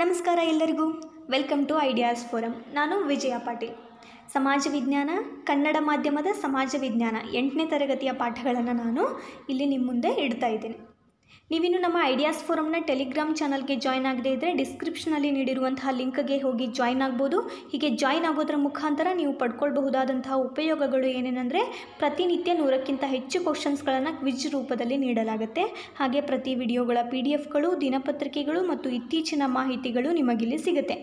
ನಮಸ್ಕಾರ ಎಲ್ಲರಿಗೂ. Welcome to Ideas Forum. ನಾನು ವಿಜಯ ಪಾಟೀಲ್. ಸಮಾಜ ವಿಜ್ಞಾನ, ಕನ್ನಡ ಮಾಧ್ಯಮದ ಸಮಾಜ ವಿಜ್ಞಾನ 8ನೇ ತರಗತಿಯ ಪಾಠಗಳನ್ನು ನಾನು ಇಲ್ಲಿ ನಿಮ್ಮ ಮುಂದೆ ಇಡ್ತಾ ಇದ್ದೀನಿ. ನೀವಿನ್ನು ನಮ್ಮ ಐಡಿಯಾಸ್ ಫೋರಮ್ನ ಟೆಲಿಗ್ರಾಮ್ ಚಾನಲ್ಗೆ ಜಾಯ್ನ್ ಆಗದೇ ಇದ್ದರೆ ಡಿಸ್ಕ್ರಿಪ್ಷನಲ್ಲಿ ನೀಡಿರುವಂತಹ ಲಿಂಕ್ಗೆ ಹೋಗಿ ಜಾಯ್ನ್ ಆಗ್ಬೋದು. ಹೀಗೆ ಜಾಯ್ನ್ ಆಗೋದ್ರ ಮುಖಾಂತರ ನೀವು ಪಡ್ಕೊಳ್ಬಹುದಾದಂತಹ ಉಪಯೋಗಗಳು ಏನೇನೆಂದರೆ, ಪ್ರತಿನಿತ್ಯ 100ಕ್ಕಿಂತ ಹೆಚ್ಚು ಕ್ವಶನ್ಸ್ಗಳನ್ನು ಕ್ವಿಜ್ ರೂಪದಲ್ಲಿ ನೀಡಲಾಗುತ್ತೆ. ಹಾಗೆ ಪ್ರತಿ ವಿಡಿಯೋಗಳ PDFಗಳು, ದಿನಪತ್ರಿಕೆಗಳು ಮತ್ತು ಇತ್ತೀಚಿನ ಮಾಹಿತಿಗಳು ನಿಮಗಿಲ್ಲಿ ಸಿಗುತ್ತೆ.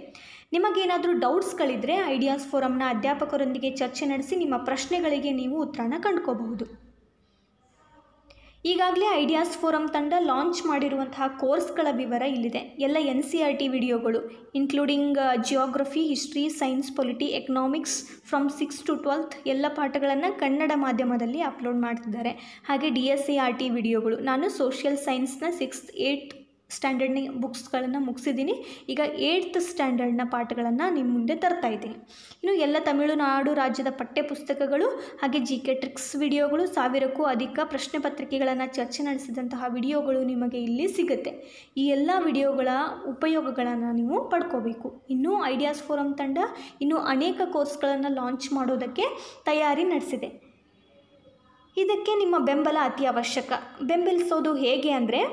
ನಿಮಗೇನಾದರೂ ಡೌಟ್ಸ್ಗಳಿದ್ದರೆ ಐಡಿಯಾಸ್ ಫೋರಮ್ನ ಅಧ್ಯಾಪಕರೊಂದಿಗೆ ಚರ್ಚೆ ನಡೆಸಿ ನಿಮ್ಮ ಪ್ರಶ್ನೆಗಳಿಗೆ ನೀವು ಉತ್ತರನ ಕಂಡುಕೋಬಹುದು. ಈಗಾಗಲೇ ಐಡಿಯಾಸ್ ಫೋರಮ್ ತಂಡ ಲಾಂಚ್ ಮಾಡಿರುವಂತಹ ಕೋರ್ಸ್ಗಳ ವಿವರ ಇಲ್ಲಿದೆ. ಎಲ್ಲ NCERT ವಿಡಿಯೋಗಳು including geography, history, science, polity, economics from 6 to 12th ಎಲ್ಲ ಪಾಠಗಳನ್ನು ಕನ್ನಡ ಮಾಧ್ಯಮದಲ್ಲಿ ಅಪ್ಲೋಡ್ ಮಾಡ್ತಿದ್ದಾರೆ. ಹಾಗೆ DSCRT ವಿಡಿಯೋಗಳು. ನಾನು ಸೋಷಿಯಲ್ ಸೈನ್ಸ್ನ 6th 8th ಸ್ಟ್ಯಾಂಡರ್ಡ್ನ ಬುಕ್ಸ್ಗಳನ್ನು ಮುಗಿಸಿದ್ದೀನಿ. ಈಗ 8th ಸ್ಟ್ಯಾಂಡರ್ಡ್ನ ಪಾಠಗಳನ್ನು ನಿಮ್ಮ ಮುಂದೆ ತರ್ತಾ ಇದ್ದೀನಿ. ಇನ್ನು ಎಲ್ಲ ತಮಿಳುನಾಡು ರಾಜ್ಯದ ಪಠ್ಯಪುಸ್ತಕಗಳು ಹಾಗೆ GK ಟ್ರಿಕ್ಸ್ ವಿಡಿಯೋಗಳು, 1000ಕ್ಕೂ ಅಧಿಕ ಪ್ರಶ್ನೆ ಪತ್ರಿಕೆಗಳನ್ನು ಚರ್ಚೆ ನಡೆಸಿದಂತಹ ವಿಡಿಯೋಗಳು ನಿಮಗೆ ಇಲ್ಲಿ ಸಿಗುತ್ತೆ. ಈ ಎಲ್ಲ ವಿಡಿಯೋಗಳ ಉಪಯೋಗಗಳನ್ನು ನೀವು ಪಡ್ಕೋಬೇಕು. ಇನ್ನೂ ಐಡಿಯಾಸ್ ಫೋರಮ್ ತಂಡ ಇನ್ನೂ ಅನೇಕ ಕೋರ್ಸ್ಗಳನ್ನು ಲಾಂಚ್ ಮಾಡೋದಕ್ಕೆ ತಯಾರಿ ನಡೆಸಿದೆ. ಇದಕ್ಕೆ ನಿಮ್ಮ ಬೆಂಬಲ ಅತಿ ಅವಶ್ಯಕ. ಬೆಂಬಲಿಸೋದು ಹೇಗೆ ಅಂದರೆ,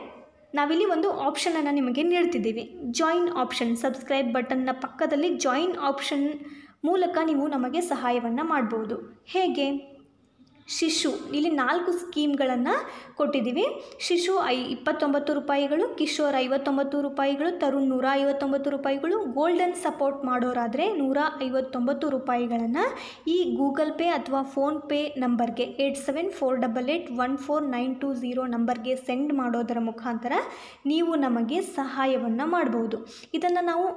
ನಾವಿಲ್ಲಿ ಒಂದು ಆಪ್ಷನನ್ನು ನಿಮಗೆ ನೀಡ್ತಿದ್ದೀವಿ. ಜಾಯಿನ್ ಆಪ್ಷನ್, ಸಬ್ಸ್ಕ್ರೈಬ್ ಬಟನ್ನ ಪಕ್ಕದಲ್ಲಿ ಜಾಯಿನ್ ಆಪ್ಷನ್ ಮೂಲಕ ನೀವು ನಮಗೆ ಸಹಾಯವನ್ನು ಮಾಡ್ಬೋದು. ಹೇಗೆ? ಶಿಶು, ಇಲ್ಲಿ 4 ಸ್ಕೀಮ್ಗಳನ್ನು ಕೊಟ್ಟಿದ್ದೀವಿ. ಶಿಶು 29 ರೂಪಾಯಿಗಳು, ಕಿಶೋರ್ 59 ರೂಪಾಯಿಗಳು, ತರುಣ್ 159 ರೂಪಾಯಿಗಳು. ಗೋಲ್ಡನ್ ಸಪೋರ್ಟ್ ಮಾಡೋರಾದರೆ 159 ರೂಪಾಯಿಗಳನ್ನು ಈ ಗೂಗಲ್ ಪೇ ಅಥವಾ ಫೋನ್ಪೇ ನಂಬರ್ಗೆ 8748814920 ನಂಬರ್ಗೆ ಸೆಂಡ್ ಮಾಡೋದರ ಮುಖಾಂತರ ನೀವು ನಮಗೆ ಸಹಾಯವನ್ನು ಮಾಡ್ಬೋದು. ಇದನ್ನು ನಾವು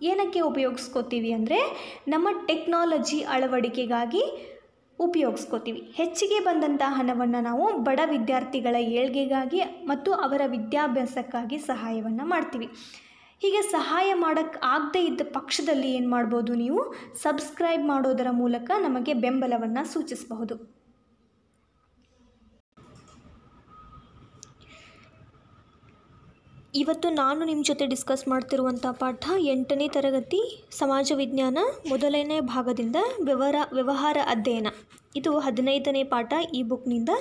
ಏನಕ್ಕೆ ಉಪಯೋಗಿಸ್ಕೋತೀವಿ ಅಂದರೆ, ನಮ್ಮ ಟೆಕ್ನಾಲಜಿ ಅಳವಡಿಕೆಗಾಗಿ ಉಪಯೋಗಿಸ್ಕೋತೀವಿ. ಹೆಚ್ಚಿಗೆ ಬಂದಂಥ ಹಣವನ್ನು ನಾವು ಬಡ ವಿದ್ಯಾರ್ಥಿಗಳ ಏಳ್ಗೆಗಾಗಿ ಮತ್ತು ಅವರ ವಿದ್ಯಾಭ್ಯಾಸಕ್ಕಾಗಿ ಸಹಾಯವನ್ನು ಮಾಡ್ತೀವಿ. ಹೀಗೆ ಸಹಾಯ ಮಾಡೋಕ್ಕೆ ಆಗದೇ ಇದ್ದ ಪಕ್ಷದಲ್ಲಿ ಏನು ಮಾಡ್ಬೋದು, ನೀವು ಸಬ್ಸ್ಕ್ರೈಬ್ ಮಾಡೋದರ ಮೂಲಕ ನಮಗೆ ಬೆಂಬಲವನ್ನು ಸೂಚಿಸಬಹುದು. ಇವತ್ತು ನಾನು ನಿಮ್ಮ ಜೊತೆ ಡಿಸ್ಕಸ್ ಮಾಡ್ತಿರುವಂಥ ಪಾಠ 8ನೇ ತರಗತಿ ಸಮಾಜ ವಿಜ್ಞಾನ ಮೊದಲನೇ ಭಾಗದಿಂದ ವ್ಯವಹಾರ ಅಧ್ಯಯನ. ಇದು 15ನೇ ಪಾಠ ಈ ಬುಕ್ನಿಂದ.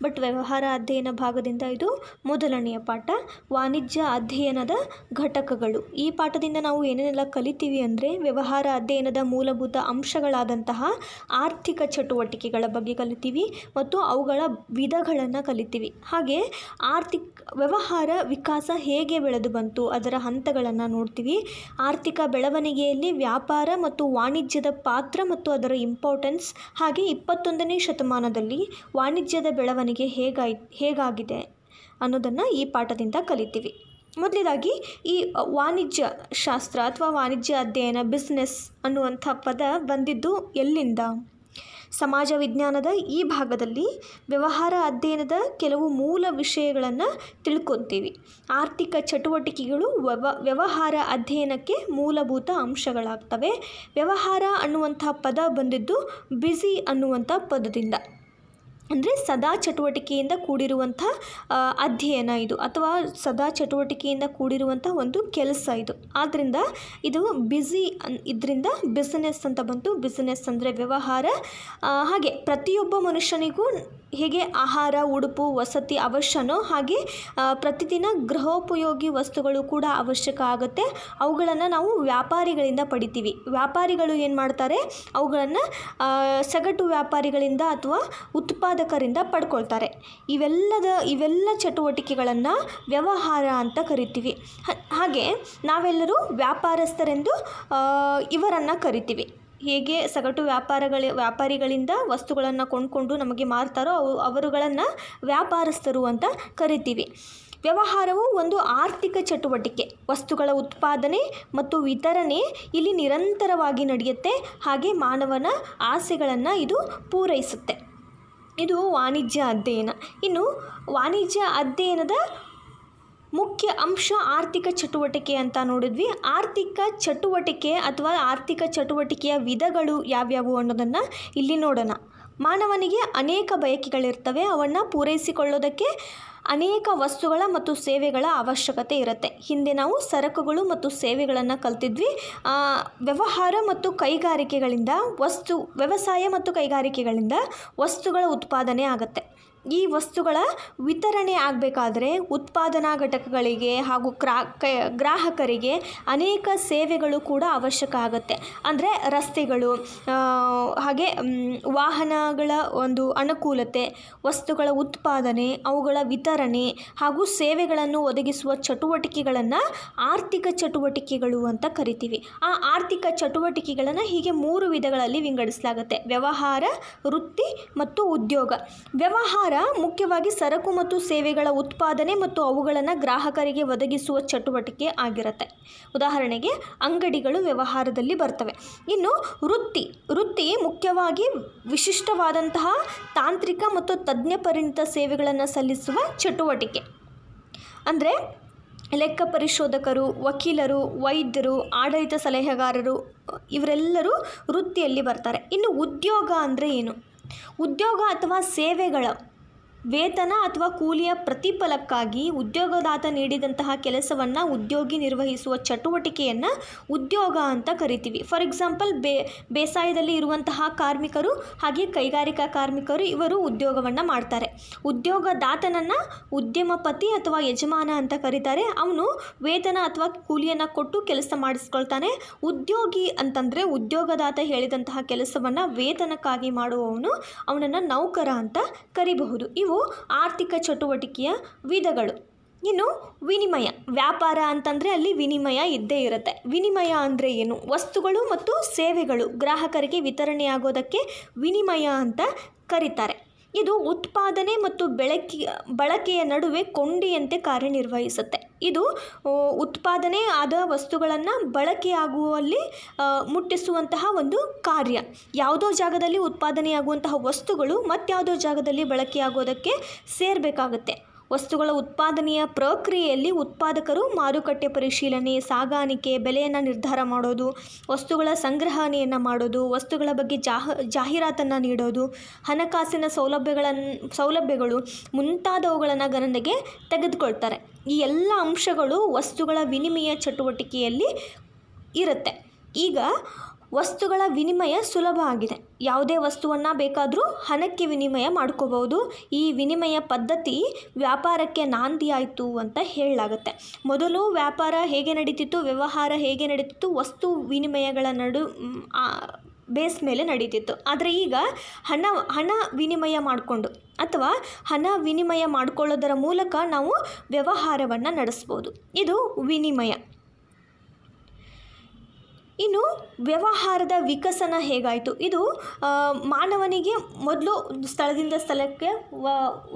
ಬಟ್ ವ್ಯವಹಾರ ಅಧ್ಯಯನ ಭಾಗದಿಂದ ಇದು ಮೊದಲನೆಯ ಪಾಠ. ವಾಣಿಜ್ಯ ಅಧ್ಯಯನದ ಘಟಕಗಳು. ಈ ಪಾಠದಿಂದ ನಾವು ಏನೇನೆಲ್ಲ ಕಲಿತೀವಿ ಅಂದರೆ, ವ್ಯವಹಾರ ಅಧ್ಯಯನದ ಮೂಲಭೂತ ಅಂಶಗಳಾದಂತಹ ಆರ್ಥಿಕ ಚಟುವಟಿಕೆಗಳ ಬಗ್ಗೆ ಕಲಿತೀವಿ ಮತ್ತು ಅವುಗಳ ವಿಧಗಳನ್ನು ಕಲಿತೀವಿ. ಹಾಗೆ ವ್ಯವಹಾರ ವಿಕಾಸ ಹೇಗೆ ಬೆಳೆದು ಬಂತು ಅದರ ಹಂತಗಳನ್ನು ನೋಡ್ತೀವಿ. ಆರ್ಥಿಕ ಬೆಳವಣಿಗೆಯಲ್ಲಿ ವ್ಯಾಪಾರ ಮತ್ತು ವಾಣಿಜ್ಯದ ಪಾತ್ರ ಮತ್ತು ಅದರ ಇಂಪಾರ್ಟೆನ್ಸ್, ಹಾಗೆ 21ನೇ ಶತಮಾನದಲ್ಲಿ ವಾಣಿಜ್ಯದ ಬೆಳವಣಿಗೆ ಹೇಗಾಗಿದೆ ಅನ್ನೋದನ್ನು ಈ ಪಾಠದಿಂದ ಕಲಿತೀವಿ. ಮೊದಲನೇದಾಗಿ ಈ ವಾಣಿಜ್ಯ ಶಾಸ್ತ್ರ ಅಥವಾ ವಾಣಿಜ್ಯ ಅಧ್ಯಯನ, ಬಿಸ್ನೆಸ್ ಅನ್ನುವಂಥ ಪದ ಬಂದಿದ್ದು ಎಲ್ಲಿಂದ? ಸಮಾಜ ವಿಜ್ಞಾನದ ಈ ಭಾಗದಲ್ಲಿ ವ್ಯವಹಾರ ಅಧ್ಯಯನದ ಕೆಲವು ಮೂಲ ವಿಷಯಗಳನ್ನು ತಿಳ್ಕೊತೀವಿ. ಆರ್ಥಿಕ ಚಟುವಟಿಕೆಗಳು ವ್ಯವಹಾರ ಅಧ್ಯಯನಕ್ಕೆ ಮೂಲಭೂತ ಅಂಶಗಳಾಗ್ತವೆ. ವ್ಯವಹಾರ ಅನ್ನುವಂಥ ಪದ ಬಂದಿದ್ದು ಬ್ಯುಸಿ ಅನ್ನುವಂಥ ಪದದಿಂದ, ಅಂದರೆ ಸದಾ ಚಟುವಟಿಕೆಯಿಂದ ಕೂಡಿರುವಂಥ ಅಧ್ಯಯನ ಇದು, ಅಥವಾ ಸದಾ ಚಟುವಟಿಕೆಯಿಂದ ಕೂಡಿರುವಂಥ ಒಂದು ಕೆಲಸ ಇದು. ಆದ್ದರಿಂದ ಇದು ಬ್ಯುಸಿ ಇದರಿಂದ ಬಿಸ್ನೆಸ್ ಅಂತ ಬಂತು. ಬಿಸ್ನೆಸ್ ಅಂದರೆ ವ್ಯವಹಾರ. ಹಾಗೆ ಪ್ರತಿಯೊಬ್ಬ ಮನುಷ್ಯನಿಗೂ ಹೇಗೆ ಆಹಾರ, ಉಡುಪು, ವಸತಿ ಅವಶ್ಯನೋ ಹಾಗೆ ಪ್ರತಿದಿನ ಗೃಹೋಪಯೋಗಿ ವಸ್ತುಗಳು ಕೂಡ ಅವಶ್ಯಕ ಆಗುತ್ತೆ. ಅವುಗಳನ್ನು ನಾವು ವ್ಯಾಪಾರಿಗಳಿಂದ ಪಡಿತೀವಿ. ವ್ಯಾಪಾರಿಗಳು ಏನು ಮಾಡ್ತಾರೆ, ಅವುಗಳನ್ನು ಸಗಟು ವ್ಯಾಪಾರಿಗಳಿಂದ ಅಥವಾ ಉತ್ಪಾದಕರಿಂದ ಪಡ್ಕೊಳ್ತಾರೆ. ಇವೆಲ್ಲ ಚಟುವಟಿಕೆಗಳನ್ನು ವ್ಯವಹಾರ ಅಂತ ಕರಿತೀವಿ. ಹಾಗೆ ನಾವೆಲ್ಲರೂ ವ್ಯಾಪಾರಸ್ಥರೆಂದು ಇವರನ್ನು ಕರಿತೀವಿ. ಹೇಗೆ ಸಗಟು ವ್ಯಾಪಾರಿಗಳಿಂದ ವಸ್ತುಗಳನ್ನು ಕೊಂಡ್ಕೊಂಡು ನಮಗೆ ಮಾರ್ತಾರೋ ಅವರುಗಳನ್ನು ವ್ಯಾಪಾರಸ್ಥರು ಅಂತ ಕರಿತೀವಿ. ವ್ಯವಹಾರವು ಒಂದು ಆರ್ಥಿಕ ಚಟುವಟಿಕೆ. ವಸ್ತುಗಳ ಉತ್ಪಾದನೆ ಮತ್ತು ವಿತರಣೆ ಇಲ್ಲಿ ನಿರಂತರವಾಗಿ ನಡೆಯುತ್ತೆ. ಹಾಗೆ ಮಾನವನ ಆಸೆಗಳನ್ನು ಇದು ಪೂರೈಸುತ್ತೆ. ಇದು ವಾಣಿಜ್ಯ ಅಧ್ಯಯನ. ಇನ್ನು ವಾಣಿಜ್ಯ ಅಧ್ಯಯನದ ಮುಖ್ಯ ಅಂಶ ಆರ್ಥಿಕ ಚಟುವಟಿಕೆ ಅಂತ ನೋಡಿದ್ವಿ. ಆರ್ಥಿಕ ಚಟುವಟಿಕೆ ಅಥವಾ ಆರ್ಥಿಕ ಚಟುವಟಿಕೆಯ ವಿಧಗಳು ಯಾವ್ಯಾವು ಅನ್ನೋದನ್ನು ಇಲ್ಲಿ ನೋಡೋಣ. ಮಾನವನಿಗೆ ಅನೇಕ ಬಯಕೆಗಳಿರ್ತವೆ. ಅವನ್ನು ಪೂರೈಸಿಕೊಳ್ಳೋದಕ್ಕೆ ಅನೇಕ ವಸ್ತುಗಳ ಮತ್ತು ಸೇವೆಗಳ ಅವಶ್ಯಕತೆ ಇರುತ್ತೆ. ಹಿಂದೆ ನಾವು ಸರಕುಗಳು ಮತ್ತು ಸೇವೆಗಳನ್ನು ಕಲ್ತಿದ್ವಿ. ವ್ಯವಹಾರ ಮತ್ತು ಕೈಗಾರಿಕೆಗಳಿಂದ ವ್ಯವಸಾಯ ಮತ್ತು ಕೈಗಾರಿಕೆಗಳಿಂದ ವಸ್ತುಗಳ ಉತ್ಪಾದನೆ ಆಗುತ್ತೆ. ಈ ವಸ್ತುಗಳ ವಿತರಣೆ ಆಗಬೇಕಾದ್ರೆ ಉತ್ಪಾದನಾ ಘಟಕಗಳಿಗೆ ಹಾಗೂ ಗ್ರಾಹಕರಿಗೆ ಅನೇಕ ಸೇವೆಗಳು ಕೂಡ ಅವಶ್ಯಕ ಆಗುತ್ತೆ. ಅಂದರೆ ರಸ್ತೆಗಳು, ಹಾಗೆ ವಾಹನಗಳ ಒಂದು ಅನುಕೂಲತೆ, ವಸ್ತುಗಳ ಉತ್ಪಾದನೆ, ಅವುಗಳ ವಿತರಣೆ ಹಾಗೂ ಸೇವೆಗಳನ್ನು ಒದಗಿಸುವ ಚಟುವಟಿಕೆಗಳನ್ನು ಆರ್ಥಿಕ ಚಟುವಟಿಕೆಗಳು ಅಂತ ಕರಿತೀವಿ. ಆ ಆರ್ಥಿಕ ಚಟುವಟಿಕೆಗಳನ್ನು ಹೀಗೆ 3 ವಿಧಗಳಲ್ಲಿ ವಿಂಗಡಿಸಲಾಗುತ್ತೆ: ವ್ಯವಹಾರ, ವೃತ್ತಿ ಮತ್ತು ಉದ್ಯೋಗ. ವ್ಯವಹಾರ ಮುಖ್ಯವಾಗಿ ಸರಕು ಮತ್ತು ಸೇವೆಗಳ ಉತ್ಪಾದನೆ ಮತ್ತು ಅವುಗಳನ್ನು ಗ್ರಾಹಕರಿಗೆ ಒದಗಿಸುವ ಚಟುವಟಿಕೆ ಆಗಿರುತ್ತೆ. ಉದಾಹರಣೆಗೆ ಅಂಗಡಿಗಳು ವ್ಯವಹಾರದಲ್ಲಿ ಬರ್ತವೆ. ಇನ್ನು ವೃತ್ತಿ ಮುಖ್ಯವಾಗಿ ವಿಶಿಷ್ಟವಾದಂತಹ ತಾಂತ್ರಿಕ ಮತ್ತು ತಜ್ಞ ಪರಿಣಿತ ಸೇವೆಗಳನ್ನು ಸಲ್ಲಿಸುವ ಚಟುವಟಿಕೆ. ಅಂದರೆ ಲೆಕ್ಕ ಪರಿಶೋಧಕರು, ವಕೀಲರು, ವೈದ್ಯರು, ಆಡಳಿತ ಸಲಹೆಗಾರರು ಇವರೆಲ್ಲರೂ ವೃತ್ತಿಯಲ್ಲಿ ಬರ್ತಾರೆ. ಇನ್ನು ಉದ್ಯೋಗ ಅಂದರೆ ಏನು? ಉದ್ಯೋಗ ಅಥವಾ ಸೇವೆಗಳ ವೇತನ ಅಥವಾ ಕೂಲಿಯ ಪ್ರತಿಫಲಕ್ಕಾಗಿ ಉದ್ಯೋಗದಾತ ನೀಡಿದಂತಹ ಕೆಲಸವನ್ನು ಉದ್ಯೋಗಿ ನಿರ್ವಹಿಸುವ ಚಟುವಟಿಕೆಯನ್ನು ಉದ್ಯೋಗ ಅಂತ ಕರಿತೀವಿ. ಫಾರ್ ಎಕ್ಸಾಂಪಲ್, ಬೇಸಾಯದಲ್ಲಿ ಇರುವಂತಹ ಕಾರ್ಮಿಕರು ಹಾಗೆ ಕೈಗಾರಿಕಾ ಕಾರ್ಮಿಕರು ಇವರು ಉದ್ಯೋಗವನ್ನು ಮಾಡ್ತಾರೆ. ಉದ್ಯೋಗದಾತನನ್ನು ಉದ್ಯಮಪತಿ ಅಥವಾ ಯಜಮಾನ ಅಂತ ಕರೀತಾರೆ. ಅವನು ವೇತನ ಅಥವಾ ಕೂಲಿಯನ್ನು ಕೊಟ್ಟು ಕೆಲಸ ಮಾಡಿಸ್ಕೊಳ್ತಾನೆ. ಉದ್ಯೋಗಿ ಅಂತಂದರೆ ಉದ್ಯೋಗದಾತ ಹೇಳಿದಂತಹ ಕೆಲಸವನ್ನು ವೇತನಕ್ಕಾಗಿ ಮಾಡುವವನು, ಅವನನ್ನು ನೌಕರ ಅಂತ ಕರಿಬಹುದು. ಇವು ಆರ್ಥಿಕ ಚಟುವಟಿಕೆಯ ವಿಧಗಳು. ಇನ್ನು ವಿನಿಮಯ. ವ್ಯಾಪಾರ ಅಂತಂದರೆ ಅಲ್ಲಿ ವಿನಿಮಯ ಇದ್ದೇ ಇರುತ್ತೆ. ವಿನಿಮಯ ಅಂದರೆ ಏನು? ವಸ್ತುಗಳು ಮತ್ತು ಸೇವೆಗಳು ಗ್ರಾಹಕರಿಗೆ ವಿತರಣೆಯಾಗೋದಕ್ಕೆ ವಿನಿಮಯ ಅಂತ ಕರೀತಾರೆ. ಇದು ಉತ್ಪಾದನೆ ಮತ್ತು ಬಳಕೆಯ ನಡುವೆ ಕೊಂಡಿಯಂತೆ ಕಾರ್ಯನಿರ್ವಹಿಸುತ್ತೆ. ಇದು ಉತ್ಪಾದನೆ ಆದ ವಸ್ತುಗಳನ್ನು ಬಳಕೆಯಾಗುವಲ್ಲಿ ಮುಟ್ಟಿಸುವಂತಹ ಒಂದು ಕಾರ್ಯ. ಯಾವುದೋ ಜಾಗದಲ್ಲಿ ಉತ್ಪಾದನೆಯಾಗುವಂತಹ ವಸ್ತುಗಳು ಮತ್ಯಾವುದೋ ಜಾಗದಲ್ಲಿ ಬಳಕೆಯಾಗೋದಕ್ಕೆ ಸೇರಬೇಕಾಗುತ್ತೆ. ವಸ್ತುಗಳ ಉತ್ಪಾದನೆಯ ಪ್ರಕ್ರಿಯೆಯಲ್ಲಿ ಉತ್ಪಾದಕರು ಮಾರುಕಟ್ಟೆ ಪರಿಶೀಲನೆ, ಸಾಗಾಣಿಕೆ, ಬೆಲೆಯನ್ನು ನಿರ್ಧಾರ ಮಾಡೋದು, ವಸ್ತುಗಳ ಸಂಗ್ರಹಣೆಯನ್ನು ಮಾಡೋದು, ವಸ್ತುಗಳ ಬಗ್ಗೆ ಜಾಹೀರಾತನ್ನು ನೀಡೋದು, ಹಣಕಾಸಿನ ಸೌಲಭ್ಯಗಳು ಮುಂತಾದವುಗಳನ್ನು ಗಣನೆಗೆ ತೆಗೆದುಕೊಳ್ತಾರೆ. ಈ ಎಲ್ಲ ಅಂಶಗಳು ವಸ್ತುಗಳ ವಿನಿಮಯ ಚಟುವಟಿಕೆಯಲ್ಲಿ ಇರುತ್ತೆ. ಈಗ ವಸ್ತುಗಳ ವಿನಿಮಯ ಸುಲಭ ಆಗಿದೆ. ಯಾವುದೇ ವಸ್ತುವನ್ನು ಬೇಕಾದರೂ ಹಣಕ್ಕೆ ವಿನಿಮಯ ಮಾಡ್ಕೋಬಹುದು. ಈ ವಿನಿಮಯ ಪದ್ಧತಿ ವ್ಯಾಪಾರಕ್ಕೆ ನಾಂದಿ ಆಯಿತು ಅಂತ ಹೇಳಲಾಗುತ್ತೆ. ಮೊದಲು ವ್ಯಾಪಾರ ಹೇಗೆ ನಡೀತಿತ್ತು, ವ್ಯವಹಾರ ಹೇಗೆ ನಡೀತಿತ್ತು, ವಸ್ತು ವಿನಿಮಯಗಳ ಬೇಸ್ ಮೇಲೆ ನಡೀತಿತ್ತು. ಆದರೆ ಈಗ ಹಣ ವಿನಿಮಯ ಮಾಡಿಕೊಂಡು ಅಥವಾ ಹಣ ವಿನಿಮಯ ಮಾಡಿಕೊಳ್ಳೋದರ ಮೂಲಕ ನಾವು ವ್ಯವಹಾರವನ್ನು ನಡೆಸ್ಬೋದು. ಇದು ವಿನಿಮಯ. ಇನ್ನು ವ್ಯವಹಾರದ ವಿಕಸನ ಹೇಗಾಯಿತು? ಇದು ಮಾನವನಿಗೆ ಮೊದಲು ಸ್ಥಳದಿಂದ ಸ್ಥಳಕ್ಕೆ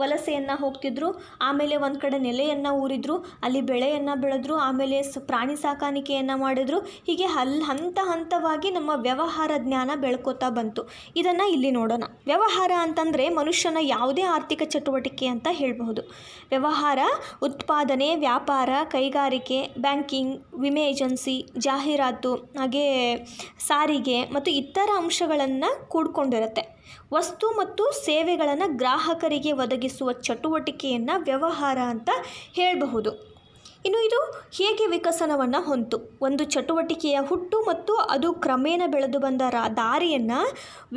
ವಲಸೆಯನ್ನು ಹೋಗ್ತಿದ್ರು. ಆಮೇಲೆ ಒಂದು ಕಡೆ ನೆಲೆಯನ್ನು ಊರಿದ್ರು, ಅಲ್ಲಿ ಬೆಳೆಯನ್ನು ಬೆಳೆದ್ರು, ಆಮೇಲೆ ಪ್ರಾಣಿ ಸಾಕಾಣಿಕೆಯನ್ನು ಮಾಡಿದ್ರು. ಹೀಗೆ ಹಂತ ಹಂತವಾಗಿ ನಮ್ಮ ವ್ಯವಹಾರ ಜ್ಞಾನ ಬೆಳ್ಕೋತಾ ಬಂತು. ಇದನ್ನು ಇಲ್ಲಿ ನೋಡೋಣ. ವ್ಯವಹಾರ ಅಂತಂದರೆ ಮನುಷ್ಯನ ಯಾವುದೇ ಆರ್ಥಿಕ ಚಟುವಟಿಕೆ ಅಂತ ಹೇಳಬಹುದು. ವ್ಯವಹಾರ ಉತ್ಪಾದನೆ, ವ್ಯಾಪಾರ, ಕೈಗಾರಿಕೆ, ಬ್ಯಾಂಕಿಂಗ್, ವಿಮೆ ಏಜೆನ್ಸಿ, ಜಾಹೀರಾತು, ಹಾಗೆ ಸಾರಿಗೆ ಮತ್ತು ಇತರ ಅಂಶಗಳನ್ನು ಕೂಡ್ಕೊಂಡಿರುತ್ತೆ. ವಸ್ತು ಮತ್ತು ಸೇವೆಗಳನ್ನು ಗ್ರಾಹಕರಿಗೆ ಒದಗಿಸುವ ಚಟುವಟಿಕೆಯನ್ನು ವ್ಯವಹಾರ ಅಂತ ಹೇಳಬಹುದು. ಇನ್ನು ಇದು ಹೇಗೆ ವಿಕಸನವನ್ನು ಹೊಂದಿತು? ಒಂದು ಚಟುವಟಿಕೆಯ ಹುಟ್ಟು ಮತ್ತು ಅದು ಕ್ರಮೇಣ ಬೆಳೆದು ಬಂದ ದಾರಿಯನ್ನು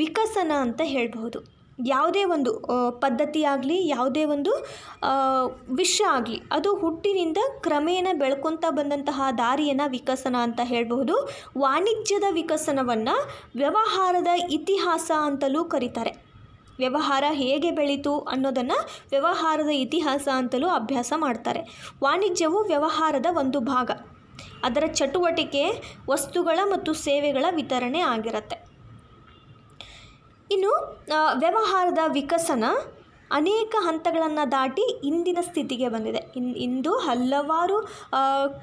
ವಿಕಸನ ಅಂತ ಹೇಳಬಹುದು. ಯಾವುದೇ ಒಂದು ಪದ್ಧತಿ ಆಗಲಿ, ಯಾವುದೇ ಒಂದು ವಿಷಯ ಆಗಲಿ, ಅದು ಹುಟ್ಟಿನಿಂದ ಕ್ರಮೇಣ ಬೆಳ್ಕೊತಾ ಬಂದಂತಹ ದಾರಿಯನ್ನು ವಿಕಸನ ಅಂತ ಹೇಳಬಹುದು. ವಾಣಿಜ್ಯದ ವಿಕಸನವನ್ನು ವ್ಯವಹಾರದ ಇತಿಹಾಸ ಅಂತಲೂ ಕರೀತಾರೆ. ವ್ಯವಹಾರ ಹೇಗೆ ಬೆಳೀತು ಅನ್ನೋದನ್ನು ವ್ಯವಹಾರದ ಇತಿಹಾಸ ಅಂತಲೂ ಅಭ್ಯಾಸ ಮಾಡ್ತಾರೆ. ವಾಣಿಜ್ಯವು ವ್ಯವಹಾರದ ಒಂದು ಭಾಗ. ಅದರ ಚಟುವಟಿಕೆ ವಸ್ತುಗಳ ಮತ್ತು ಸೇವೆಗಳ ವಿತರಣೆ ಆಗಿರುತ್ತೆ. ಇನ್ನು ವ್ಯವಹಾರದ ವಿಕಸನ ಅನೇಕ ಹಂತಗಳನ್ನು ದಾಟಿ ಇಂದಿನ ಸ್ಥಿತಿಗೆ ಬಂದಿದೆ. ಇಂದು ಹಲವಾರು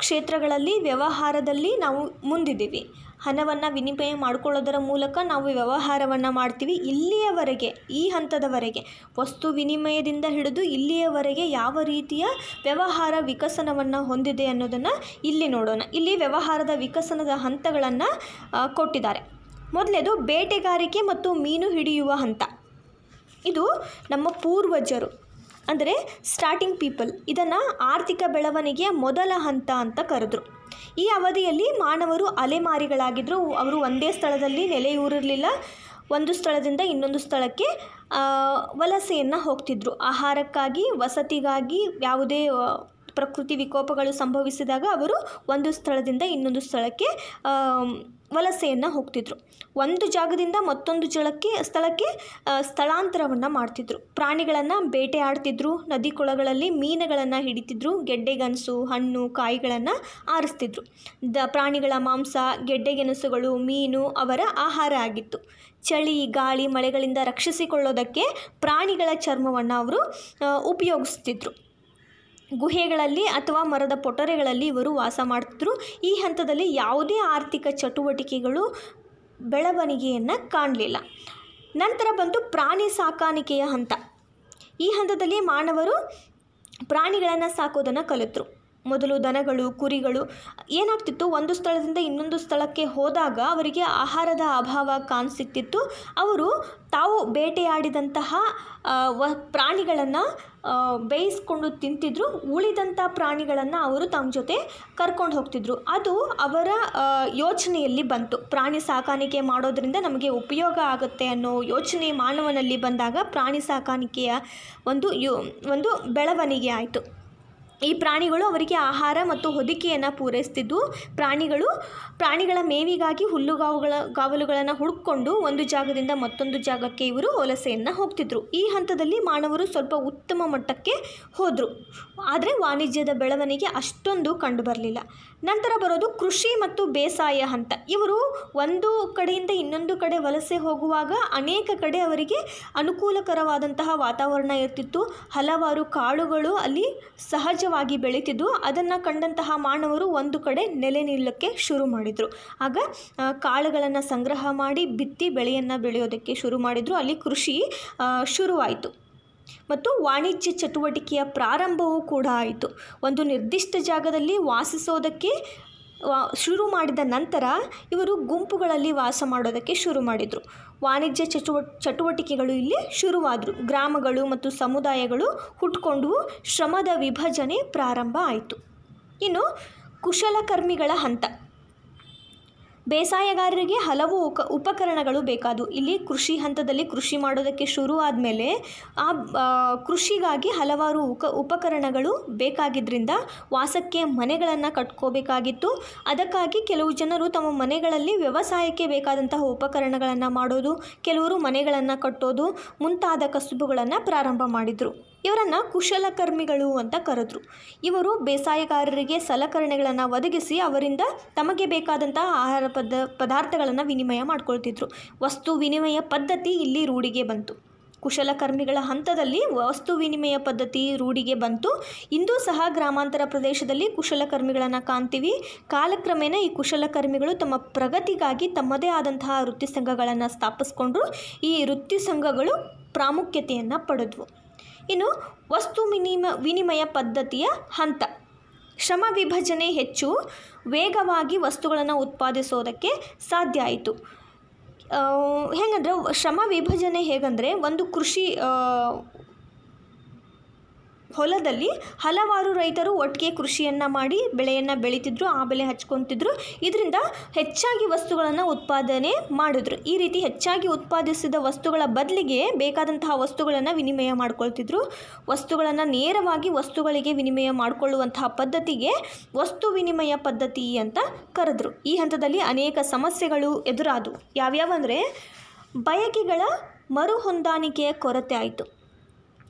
ಕ್ಷೇತ್ರಗಳಲ್ಲಿ ವ್ಯವಹಾರದಲ್ಲಿ ನಾವು ಮುಂದಿದ್ದೀವಿ. ಹಣವನ್ನು ವಿನಿಮಯ ಮಾಡಿಕೊಳ್ಳೋದರ ಮೂಲಕ ನಾವು ವ್ಯವಹಾರವನ್ನು ಮಾಡ್ತೀವಿ. ಇಲ್ಲಿಯವರೆಗೆ, ಈ ಹಂತದವರೆಗೆ, ವಸ್ತು ವಿನಿಮಯದಿಂದ ಹಿಡಿದು ಇಲ್ಲಿಯವರೆಗೆ ಯಾವ ರೀತಿಯ ವ್ಯವಹಾರ ವಿಕಸನವನ್ನು ಹೊಂದಿದೆ ಅನ್ನೋದನ್ನು ಇಲ್ಲಿ ನೋಡೋಣ. ಇಲ್ಲಿ ವ್ಯವಹಾರದ ವಿಕಸನದ ಹಂತಗಳನ್ನು ಕೊಟ್ಟಿದ್ದಾರೆ. ಮೊದಲನೇದು ಬೇಟೆಗಾರಿಕೆ ಮತ್ತು ಮೀನು ಹಿಡಿಯುವ ಹಂತ. ಇದು ನಮ್ಮ ಪೂರ್ವಜರು ಅಂದರೆ ಸ್ಟಾರ್ಟಿಂಗ್ ಪೀಪಲ್ ಇದನ್ನು ಆರ್ಥಿಕ ಬೆಳವಣಿಗೆಯ ಮೊದಲ ಹಂತ ಅಂತ ಕರೆದ್ರು. ಈ ಅವಧಿಯಲ್ಲಿ ಮಾನವರು ಅಲೆಮಾರಿಗಳಾಗಿದ್ದರು. ಅವರು ಒಂದೇ ಸ್ಥಳದಲ್ಲಿ ನೆಲೆಯೂರಿರಲಿಲ್ಲ. ಒಂದು ಸ್ಥಳದಿಂದ ಇನ್ನೊಂದು ಸ್ಥಳಕ್ಕೆ ವಲಸೆಯನ್ನು ಹೋಗ್ತಿದ್ರು. ಆಹಾರಕ್ಕಾಗಿ, ವಸತಿಗಾಗಿ, ಯಾವುದೇ ಪ್ರಕೃತಿ ವಿಕೋಪಗಳು ಸಂಭವಿಸಿದಾಗ ಅವರು ಒಂದು ಸ್ಥಳದಿಂದ ಇನ್ನೊಂದು ಸ್ಥಳಕ್ಕೆ ವಲಸೆಯನ್ನು ಹೋಗ್ತಿದ್ರು. ಒಂದು ಜಾಗದಿಂದ ಮತ್ತೊಂದು ಸ್ಥಳಕ್ಕೆ ಸ್ಥಳಾಂತರವನ್ನು ಮಾಡ್ತಿದ್ರು. ಪ್ರಾಣಿಗಳನ್ನು ಬೇಟೆ ಆಡ್ತಿದ್ರು, ನದಿ ಕೊಳಗಳಲ್ಲಿ ಮೀನುಗಳನ್ನು ಹಿಡಿತಿದ್ರು, ಗೆಡ್ಡೆಗೆಣಸು, ಹಣ್ಣು, ಕಾಯಿಗಳನ್ನು ಆರಿಸ್ತಿದ್ರು. ಪ್ರಾಣಿಗಳ ಮಾಂಸ, ಗೆಡ್ಡೆಗೆಣಸುಗಳು, ಮೀನು ಅವರ ಆಹಾರ ಆಗಿತ್ತು. ಚಳಿ, ಗಾಳಿ, ಮಳೆಗಳಿಂದ ರಕ್ಷಿಸಿಕೊಳ್ಳೋದಕ್ಕೆ ಪ್ರಾಣಿಗಳ ಚರ್ಮವನ್ನು ಅವರು ಉಪಯೋಗಿಸ್ತಿದ್ರು. ಗುಹೆಗಳಲ್ಲಿ ಅಥವಾ ಮರದ ಪೊಟರೆಗಳಲ್ಲಿ ಇವರು ವಾಸ ಮಾಡ್ತಿದ್ರು. ಈ ಹಂತದಲ್ಲಿ ಯಾವುದೇ ಆರ್ಥಿಕ ಚಟುವಟಿಕೆಗಳು ಬೆಳವಣಿಗೆಯನ್ನು ಕಾಣಲಿಲ್ಲ. ನಂತರ ಬಂತು ಪ್ರಾಣಿ ಸಾಕಾಣಿಕೆಯ ಹಂತ. ಈ ಹಂತದಲ್ಲಿ ಮಾನವರು ಪ್ರಾಣಿಗಳನ್ನು ಸಾಕೋದನ್ನು ಕಲಿತರು. ಮೊದಲು ದನಗಳು, ಕುರಿಗಳು ಏನಾಗ್ತಿತ್ತು, ಒಂದು ಸ್ಥಳದಿಂದ ಇನ್ನೊಂದು ಸ್ಥಳಕ್ಕೆ ಹೋದಾಗ ಅವರಿಗೆ ಆಹಾರದ ಅಭಾವ ಕಾಣಿಸ್ತಿತ್ತು. ಅವರು ತಾವು ಬೇಟೆಯಾಡಿದಂತಹ ಪ್ರಾಣಿಗಳನ್ನು ಬೇಯಿಸ್ಕೊಂಡು ತಿಂತಿದ್ರು. ಉಳಿದಂಥ ಪ್ರಾಣಿಗಳನ್ನು ಅವರು ತಮ್ಮ ಜೊತೆ ಕರ್ಕೊಂಡು ಹೋಗ್ತಿದ್ರು. ಅದು ಅವರ ಯೋಚನೆಯಲ್ಲಿ ಬಂತು. ಪ್ರಾಣಿ ಸಾಕಾಣಿಕೆ ಮಾಡೋದರಿಂದ ನಮಗೆ ಉಪಯೋಗ ಆಗುತ್ತೆ ಅನ್ನೋ ಯೋಚನೆ ಮಾನವನಲ್ಲಿ ಬಂದಾಗ ಪ್ರಾಣಿ ಸಾಕಾಣಿಕೆಯ ಒಂದು ಬೆಳವಣಿಗೆ ಆಯಿತು. ಈ ಪ್ರಾಣಿಗಳು ಅವರಿಗೆ ಆಹಾರ ಮತ್ತು ಹೊದಿಕೆಯನ್ನು ಪೂರೈಸ್ತಿದ್ವು. ಪ್ರಾಣಿಗಳ ಮೇವಿಗಾಗಿ ಹುಲ್ಲುಗಾವಲುಗಳನ್ನು ಹುಡುಕೊಂಡು ಒಂದು ಜಾಗದಿಂದ ಮತ್ತೊಂದು ಜಾಗಕ್ಕೆ ಇವರು ವಲಸೆಯನ್ನು ಹೋಗ್ತಿದ್ರು. ಈ ಹಂತದಲ್ಲಿ ಮಾನವರು ಸ್ವಲ್ಪ ಉತ್ತಮ ಮಟ್ಟಕ್ಕೆ ಹೋದರು. ಆದರೆ ವಾಣಿಜ್ಯದ ಬೆಳವಣಿಗೆ ಅಷ್ಟೊಂದು ಕಂಡುಬರಲಿಲ್ಲ. ನಂತರ ಬರೋದು ಕೃಷಿ ಮತ್ತು ಬೇಸಾಯ ಹಂತ. ಇವರು ಒಂದು ಕಡೆಯಿಂದ ಇನ್ನೊಂದು ಕಡೆ ವಲಸೆ ಹೋಗುವಾಗ ಅನೇಕ ಕಡೆ ಅವರಿಗೆ ಅನುಕೂಲಕರವಾದಂತಹ ವಾತಾವರಣ ಇರ್ತಿತ್ತು. ಹಲವಾರು ಕಾಡುಗಳು ಅಲ್ಲಿ ಸಹಜವಾಗಿ ಬೆಳೀತಿದ್ವು. ಅದನ್ನು ಕಂಡಂತಹ ಮಾನವರು ಒಂದು ಕಡೆ ನೆಲೆ ನಿಲ್ಲಕ್ಕೆ ಶುರು ಮಾಡಿದರು. ಆಗ ಕಾಳುಗಳನ್ನು ಸಂಗ್ರಹ ಮಾಡಿ ಬಿತ್ತಿ ಬೆಳೆಯನ್ನು ಬೆಳೆಯೋದಕ್ಕೆ ಶುರು ಮಾಡಿದರು. ಅಲ್ಲಿ ಕೃಷಿ ಶುರುವಾಯಿತು ಮತ್ತು ವಾಣಿಜ್ಯ ಚಟುವಟಿಕೆಯ ಪ್ರಾರಂಭವೂ ಕೂಡ ಆಯಿತು. ಒಂದು ನಿರ್ದಿಷ್ಟ ಜಾಗದಲ್ಲಿ ವಾಸಿಸೋದಕ್ಕೆ ಶುರು ಮಾಡಿದ ನಂತರ ಇವರು ಗುಂಪುಗಳಲ್ಲಿ ವಾಸ ಮಾಡೋದಕ್ಕೆ ಶುರು ಮಾಡಿದರು. ವಾಣಿಜ್ಯ ಚಟುವಟಿಕೆಗಳು ಇಲ್ಲಿ ಶುರುವಾದರು. ಗ್ರಾಮಗಳು ಮತ್ತು ಸಮುದಾಯಗಳು ಹುಟ್ಕೊಂಡವು. ಶ್ರಮದ ವಿಭಜನೆ ಪ್ರಾರಂಭ ಆಯಿತು. ಇನ್ನು ಕುಶಲಕರ್ಮಿಗಳ ಹಂತ. ಬೇಸಾಯಗಾರರಿಗೆ ಹಲವು ಉಪಕರಣಗಳು ಬೇಕಾದವು. ಇಲ್ಲಿ ಕೃಷಿ ಹಂತದಲ್ಲಿ ಕೃಷಿ ಮಾಡೋದಕ್ಕೆ ಶುರು ಆದಮೇಲೆ ಆ ಕೃಷಿಗಾಗಿ ಹಲವಾರು ಉಪಕರಣಗಳು ಬೇಕಾಗಿದ್ದರಿಂದ ವಾಸಕ್ಕೆ ಮನೆಗಳನ್ನು ಕಟ್ಕೋಬೇಕಾಗಿತ್ತು. ಅದಕ್ಕಾಗಿ ಕೆಲವು ಜನರು ತಮ್ಮ ಮನೆಗಳಲ್ಲಿ ವ್ಯವಸಾಯಕ್ಕೆ ಬೇಕಾದಂತಹ ಉಪಕರಣಗಳನ್ನು ಮಾಡೋದು, ಕೆಲವರು ಮನೆಗಳನ್ನು ಕಟ್ಟೋದು ಮುಂತಾದ ಕಸುಬುಗಳನ್ನು ಪ್ರಾರಂಭ ಮಾಡಿದರು. ಇವರನ್ನು ಕುಶಲಕರ್ಮಿಗಳು ಅಂತ ಕರೆದ್ರು. ಇವರು ಬೇಸಾಯಗಾರರಿಗೆ ಸಲಕರಣೆಗಳನ್ನು ಒದಗಿಸಿ ಅವರಿಂದ ತಮಗೆ ಬೇಕಾದಂತಹ ಆಹಾರ ಪದಾರ್ಥಗಳನ್ನು ವಿನಿಮಯ ಮಾಡ್ಕೊಳ್ತಿದ್ರು. ವಸ್ತು ವಿನಿಮಯ ಪದ್ಧತಿ ಇಲ್ಲಿ ರೂಢಿಗೆ ಬಂತು. ಕುಶಲಕರ್ಮಿಗಳ ಹಂತದಲ್ಲಿ ವಸ್ತು ವಿನಿಮಯ ಪದ್ಧತಿ ರೂಢಿಗೆ ಬಂತು. ಇಂದೂ ಸಹ ಗ್ರಾಮಾಂತರ ಪ್ರದೇಶದಲ್ಲಿ ಕುಶಲಕರ್ಮಿಗಳನ್ನು ಕಾಣ್ತೀವಿ. ಕಾಲಕ್ರಮೇಣ ಈ ಕುಶಲಕರ್ಮಿಗಳು ತಮ್ಮ ಪ್ರಗತಿಗಾಗಿ ತಮ್ಮದೇ ಆದಂತಹ ವೃತ್ತಿ ಸಂಘಗಳನ್ನು ಸ್ಥಾಪಿಸ್ಕೊಂಡ್ರು. ಈ ವೃತ್ತಿ ಸಂಘಗಳು ಪ್ರಾಮುಖ್ಯತೆಯನ್ನು ಪಡೆದವು. ಇನ್ನು ವಸ್ತು ವಿನಿಮಯ ಪದ್ಧತಿಯ ಹಂತ. ಶ್ರಮ ವಿಭಜನೆ ಹೆಚ್ಚು ವೇಗವಾಗಿ ವಸ್ತುಗಳನ್ನು ಉತ್ಪಾದಿಸೋದಕ್ಕೆ ಸಾಧ್ಯ ಆಯಿತು. ಹೇಗಂದರೆ ಶ್ರಮ ವಿಭಜನೆ ಹೇಗಂದರೆ ಒಂದು ಕೃಷಿ ಹೊಲದಲ್ಲಿ ಹಲವಾರು ರೈತರು ಒಟ್ಟಿಗೆ ಕೃಷಿಯನ್ನು ಮಾಡಿ ಬೆಳೆಯನ್ನು ಬೆಳೀತಿದ್ರು, ಆ ಬೆಳೆ ಹಚ್ಕೊತಿದ್ರು. ಇದರಿಂದ ಹೆಚ್ಚಾಗಿ ವಸ್ತುಗಳನ್ನು ಉತ್ಪಾದನೆ ಮಾಡಿದ್ರು. ಈ ರೀತಿ ಹೆಚ್ಚಾಗಿ ಉತ್ಪಾದಿಸಿದ ವಸ್ತುಗಳ ಬದಲಿಗೆ ಬೇಕಾದಂತಹ ವಸ್ತುಗಳನ್ನು ವಿನಿಮಯ ಮಾಡ್ಕೊಳ್ತಿದ್ರು. ವಸ್ತುಗಳನ್ನು ನೇರವಾಗಿ ವಸ್ತುಗಳಿಗೆ ವಿನಿಮಯ ಮಾಡಿಕೊಳ್ಳುವಂತಹ ಪದ್ಧತಿಗೆ ವಸ್ತು ವಿನಿಮಯ ಪದ್ಧತಿ ಅಂತ ಕರೆದ್ರು. ಈ ಹಂತದಲ್ಲಿ ಅನೇಕ ಸಮಸ್ಯೆಗಳು ಎದುರಾದವು. ಯಾವ್ಯಾವಂದರೆ ಬಯಕೆಗಳ ಮರು ಹೊಂದಾಣಿಕೆಯ ಕೊರತೆ ಆಯಿತು.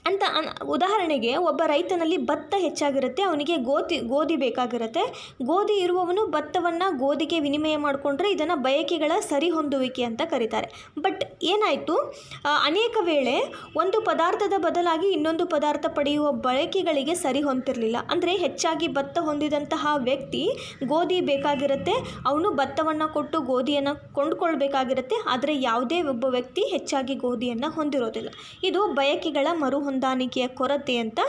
ಅಂತ ಉದಾಹರಣೆಗೆ ಒಬ್ಬ ರೈತನಲ್ಲಿ ಭತ್ತ ಹೆಚ್ಚಾಗಿರುತ್ತೆ, ಅವನಿಗೆ ಗೋಧಿ ಬೇಕಾಗಿರುತ್ತೆ. ಗೋಧಿ ಇರುವವನು ಭತ್ತವನ್ನು ಗೋಧಿಗೆ ವಿನಿಮಯ ಮಾಡಿಕೊಂಡ್ರೆ ಇದನ್ನು ಬಯಕೆಗಳ ಸರಿಹೊಂದುವಿಕೆ ಅಂತ ಕರೀತಾರೆ. ಬಟ್ ಏನಾಯಿತು, ಅನೇಕ ವೇಳೆ ಒಂದು ಪದಾರ್ಥದ ಬದಲಾಗಿ ಇನ್ನೊಂದು ಪದಾರ್ಥ ಪಡೆಯುವ ಬಯಕೆಗಳಿಗೆ ಸರಿ ಹೊಂದಿರಲಿಲ್ಲ. ಅಂದರೆ ಹೆಚ್ಚಾಗಿ ಭತ್ತ ಹೊಂದಿದಂತಹ ವ್ಯಕ್ತಿ ಗೋಧಿ ಬೇಕಾಗಿರುತ್ತೆ, ಅವನು ಭತ್ತವನ್ನು ಕೊಟ್ಟು ಗೋಧಿಯನ್ನು ಕೊಂಡುಕೊಳ್ಬೇಕಾಗಿರುತ್ತೆ. ಆದರೆ ಯಾವುದೇ ಒಬ್ಬ ವ್ಯಕ್ತಿ ಹೆಚ್ಚಾಗಿ ಗೋಧಿಯನ್ನು ಹೊಂದಿರೋದಿಲ್ಲ. ಇದು ಬಯಕೆಗಳ ಮರು ಹೊಂದಾಣಿಕೆಯ ಕೊರತೆ ಅಂತ